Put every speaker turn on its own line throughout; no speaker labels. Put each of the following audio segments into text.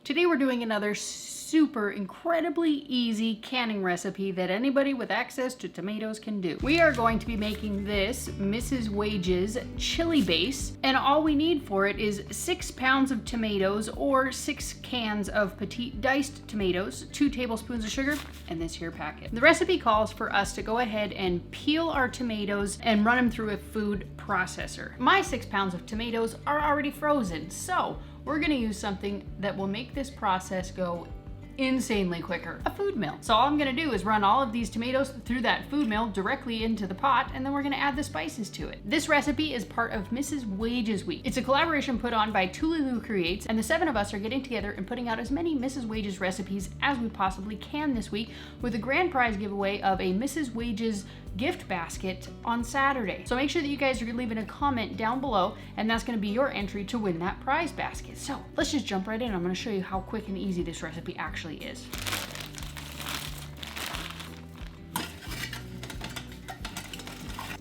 Today we're doing another super incredibly easy canning recipe that anybody with access to tomatoes can do. We are going to be making this Mrs. Wage's chili base, and all we need for it is 6 pounds of tomatoes or 6 cans of petite diced tomatoes, 2 tablespoons of sugar, and this here packet. The recipe calls for us to go ahead and peel our tomatoes and run them through a food processor. My 6 pounds of tomatoes are already frozen, so we're gonna use something that will make this process go insanely quicker, a food mill. So all I'm gonna do is run all of these tomatoes through that food mill directly into the pot, and then we're gonna add the spices to it. This recipe is part of Mrs. Wage's Week. It's a collaboration put on by Tululu Creates, and the 7 of us are getting together and putting out as many Mrs. Wage's recipes as we possibly can this week, with a grand prize giveaway of a Mrs. Wage's gift basket on Saturday. So make sure that you guys are leaving a comment down below, and that's gonna be your entry to win that prize basket. So let's just jump right in. I'm gonna show you how quick and easy this recipe actually is.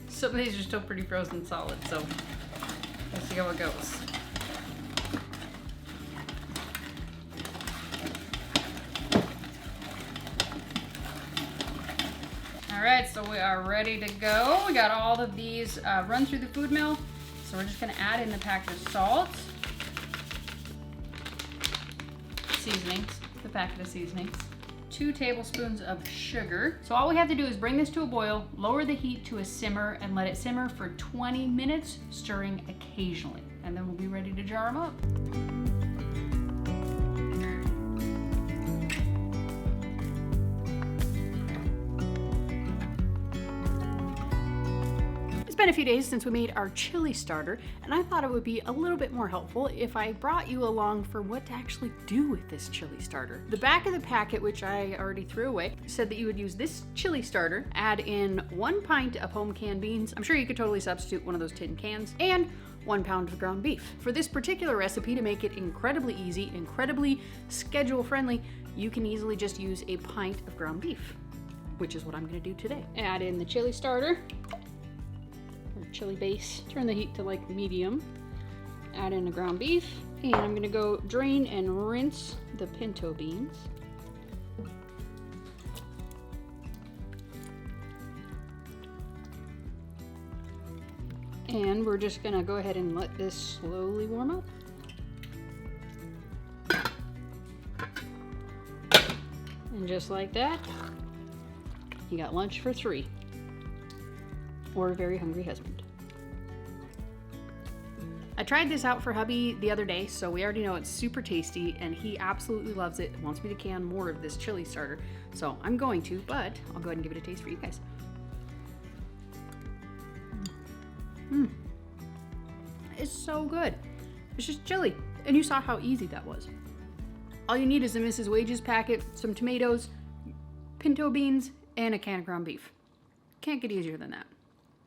Some of these are still pretty frozen solid, so let's see how it goes. All right, so we are ready to go. We got all of these run through the food mill. So we're just gonna add in the packet of salt, seasonings, the packet of seasonings, 2 tablespoons of sugar. So all we have to do is bring this to a boil, lower the heat to a simmer, and let it simmer for 20 minutes, stirring occasionally. And then we'll be ready to jar them up. It's been a few days since we made our chili starter, and I thought it would be a little bit more helpful if I brought you along for what to actually do with this chili starter. The back of the packet, which I already threw away, said that you would use this chili starter, add in 1 pint of home canned beans. I'm sure you could totally substitute one of those tin cans, and 1 pound of ground beef. For this particular recipe, to make it incredibly easy, incredibly schedule friendly, you can easily just use a pint of ground beef, which is what I'm gonna do today. Add in the chili starter, chili base. Turn the heat to like medium. Add in the ground beef, and I'm gonna go drain and rinse the pinto beans. And we're just gonna go ahead and let this slowly warm up. And just like that, you got lunch for 3. Or a very hungry husband. I tried this out for hubby the other day, so we already know it's super tasty, and he absolutely loves it and wants me to can more of this chili starter. So I'm going to, but I'll go ahead and give it a taste for you guys. It's so good. It's just chili, and you saw how easy that was. All you need is a Mrs. Wage's packet, some tomatoes, pinto beans, and a can of ground beef. Can't get easier than that.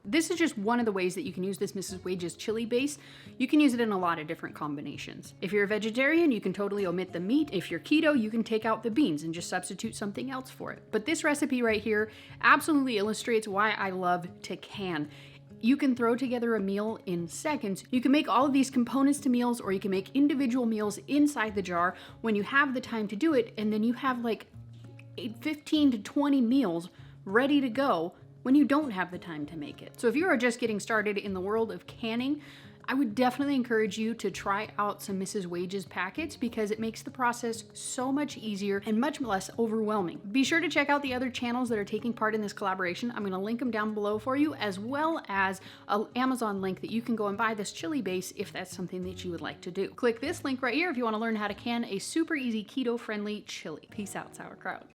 This is just one of the ways that you can use this Mrs. Wage's chili base. You can use it in a lot of different combinations. If you're a vegetarian, you can totally omit the meat. If you're keto, you can take out the beans and just substitute something else for it. But this recipe right here absolutely illustrates why I love to can. You can throw together a meal in seconds. You can make all of these components to meals, or you can make individual meals inside the jar when you have the time to do it, and then you have like 15 to 20 meals ready to go when you don't have the time to make it. So if you are just getting started in the world of canning, I would definitely encourage you to try out some Mrs. Wage's packets, because it makes the process so much easier and much less overwhelming. Be sure to check out the other channels that are taking part in this collaboration. I'm gonna link them down below for you, as well as an Amazon link that you can go and buy this chili base if that's something that you would like to do. Click this link right here if you wanna learn how to can a super easy keto-friendly chili. Peace out, sauerkraut.